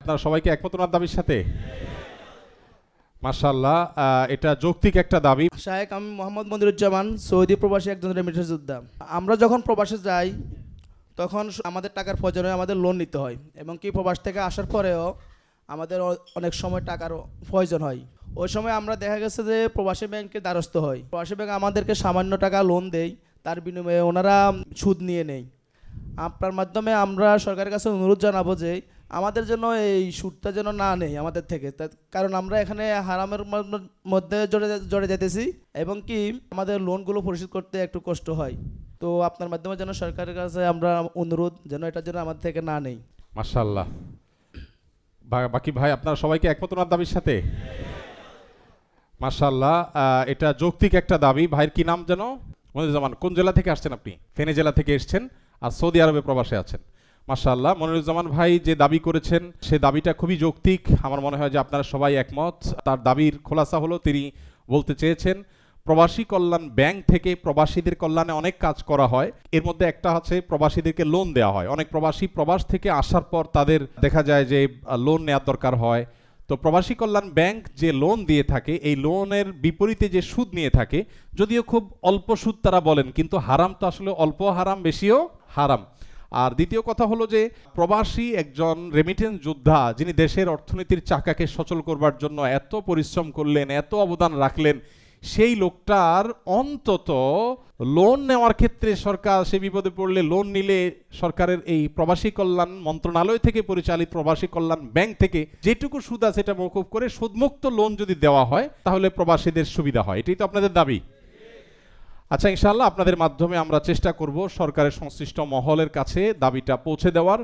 আপনারা সবাইকে একমত ওনার দাবির সাথে? মাশাআল্লাহ, এটা যৌক্তিক একটা দাবি। শাহেক আমি মোহাম্মদ মনিরুজ্জামান, সৌদি প্রবাসী একজন রেমিটেন্স যোদ্ধা। আমরা যখন প্রবাসে যাই তখন আমাদের টাকার প্রয়োজন হয়, আমাদের লোন নিতে হয় এবং কি প্রবাস থেকে আসার পরেও আমাদের অনেক সময় টাকার প্রয়োজন হয়। ওই সময় আমরা দেখা গেছে যে প্রবাসী ব্যাংকের দ্বারস্থ হই। প্রবাসী ব্যাংক আমাদেরকে সামান্য টাকা লোন দেয়, তার বিনিময়ে ওনারা সুদ নিয়ে নেয়। আপনার মাধ্যমে আমরা সরকারের কাছে অনুরোধ জানাবো যে আমাদের জন্য এই সুদটা যেন না নেই আমাদের থেকে, কারণ আমরা এখানে হারামের মধ্যে জড়ে যেতেছি এবং কি আমাদের লোনগুলো পরিশোধ করতে একটু কষ্ট হয়। তো আপনার মাধ্যমে যেন সরকারের কাছে আমরা অনুরোধ যেন এটার জন্য আমাদের থেকে না নেই। মাশাআল্লাহ। বাকি ভাই আপনারা সবাইকে একমত ওনার দাবির সাথে? মাশাআল্লাহ, এটা যৌক্তিক একটা দাবি। ভাইয়ের কি নাম যেন? মনিরুজ্জামান। কোন জেলা থেকে আসছেন আপনি? ফেনী জেলা থেকে এসেছেন আর সৌদি আরবে প্রবাসে আছেন। মাশাআল্লাহ, মনিরুজ্জামান ভাই যে দাবি করেছেন সে দাবিটা খুবই যৌক্তিক। আমার মনে হয় যে আপনারা সবাই একমত। তার দাবির খোলাসা হলো তিনি বলতে চেয়েছেন প্রবাসী কল্যাণ ব্যাংক থেকে প্রবাসীদের কল্যাণে অনেক কাজ করা হয়। এর মধ্যে একটা হচ্ছে প্রবাসীদেরকে লোন দেওয়া হয়। অনেক প্রবাসী প্রবাস থেকে আসার পর তাদের দেখা যায় যে লোন নেওয়ার দরকার হয়। তো প্রবাসী কল্যাণ ব্যাংক যে লোন দিয়ে থাকে এই লোনের বিপরীতে যে সুদ নিয়ে থাকে, যদিও খুব অল্প সুদ তারা বলেন, কিন্তু হারাম তো আসলে অল্প হারাম, বেশিও হারাম। আর দ্বিতীয় কথা হলো যে প্রবাসী একজন রেমিটেন্স যোদ্ধা যিনি দেশের অর্থনীতির চাকাকে সচল করবার জন্য এত পরিশ্রম করলেন, এত অবদান রাখলেন, সেই লোকটার অন্তত লোন নেওয়ার ক্ষেত্রে সরকার সে বিপদে পড়লে লোন নিলে সরকারের এই প্রবাসী কল্যাণ মন্ত্রণালয় থেকে পরিচালিত প্রবাসী কল্যাণ ব্যাংক থেকে যেটুকু সুদ আছে এটা মওকুফ করে সুদমুক্ত লোন যদি দেওয়া হয় তাহলে প্রবাসীদের সুবিধা হয়। এটাই তো আপনাদের দাবি। আচ্ছা, ইনশাআল্লাহ আপনাদের মাধ্যমে আমরা চেষ্টা করব সরকারের সংশ্লিষ্ট মহলের কাছে দাবিটা পৌঁছে দেওয়ার।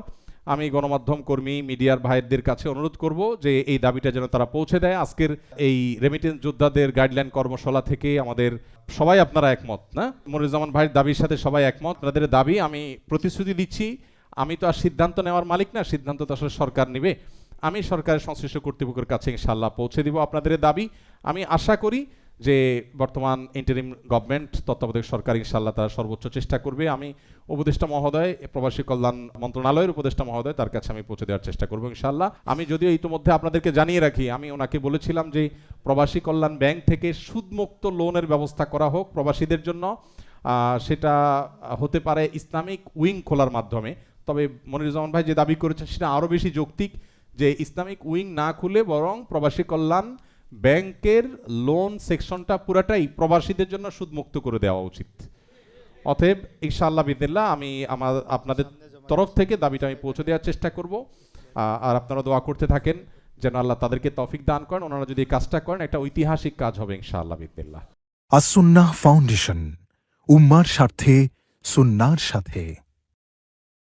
আমি গণমাধ্যম কর্মী মিডিয়ার ভাইদের কাছে অনুরোধ করব যে এই দাবিটা যেন তারা পৌঁছে দেয়। আজকের এই রেমিটেন্স যোদ্ধাদের গাইডলাইন কর্মশালা থেকে আমাদের সবাই আপনারা একমত না? মনিরুজ্জামান ভাইয়ের দাবির সাথে সবাই একমত। আপনাদের দাবি আমি প্রতিশ্রুতি দিচ্ছি, আমি তো আর সিদ্ধান্ত নেওয়ার মালিক না, সিদ্ধান্ত তো আসলে সরকার নেবে। আমি সরকারের সংশ্লিষ্ট কর্তৃপক্ষের কাছে ইনশাআল্লাহ পৌঁছে দিব আপনাদের দাবি। আমি আশা করি যে বর্তমান ইন্টারিম গভর্নমেন্ট তত্ত্বাবধায়ক সরকার ইনশাআল্লাহ তারা সর্বোচ্চ চেষ্টা করবে। আমি উপদেষ্টা মহোদয়, প্রবাসী কল্যাণ মন্ত্রণালয়ের উপদেষ্টা মহোদয়, তার কাছে আমি পৌঁছে দেওয়ার চেষ্টা করবো ইনশাআল্লাহ। আমি যদিও ইতিমধ্যে আপনাদেরকে জানিয়ে রাখি, আমি ওনাকে বলেছিলাম যে প্রবাসী কল্যাণ ব্যাংক থেকে সুদমুক্ত লোনের ব্যবস্থা করা হোক প্রবাসীদের জন্য। সেটা হতে পারে ইসলামিক উইং খোলার মাধ্যমে। তবে মনিরুজ্জামান ভাই যে দাবি করেছেন সেটা আরও বেশি যৌক্তিক, যে ইসলামিক উইং না খুলে বরং প্রবাসী কল্যাণ ব্যাংকের লোন সেকশনটা পুরাটাই প্রবাসীদের জন্য সুদমুক্ত করে দেওয়া উচিত। অতএব ইনশাআল্লাহ বিদিল্লাহ আমি আপনাদের তরফ থেকে দাবিটা আমি পৌঁছে দেওয়ার চেষ্টা করব। আর আপনারা দোয়া করতে থাকেন যেন আল্লাহ তাদেরকে তৌফিক দান করেন। ওনারা যদি এই কাজটা করেন একটা ঐতিহাসিক কাজ হবে ইনশাআল্লাহ বিদিল্লাহ। আস-সুন্নাহ ফাউন্ডেশন, উম্মার স্বার্থে সুন্নাহর সাথে।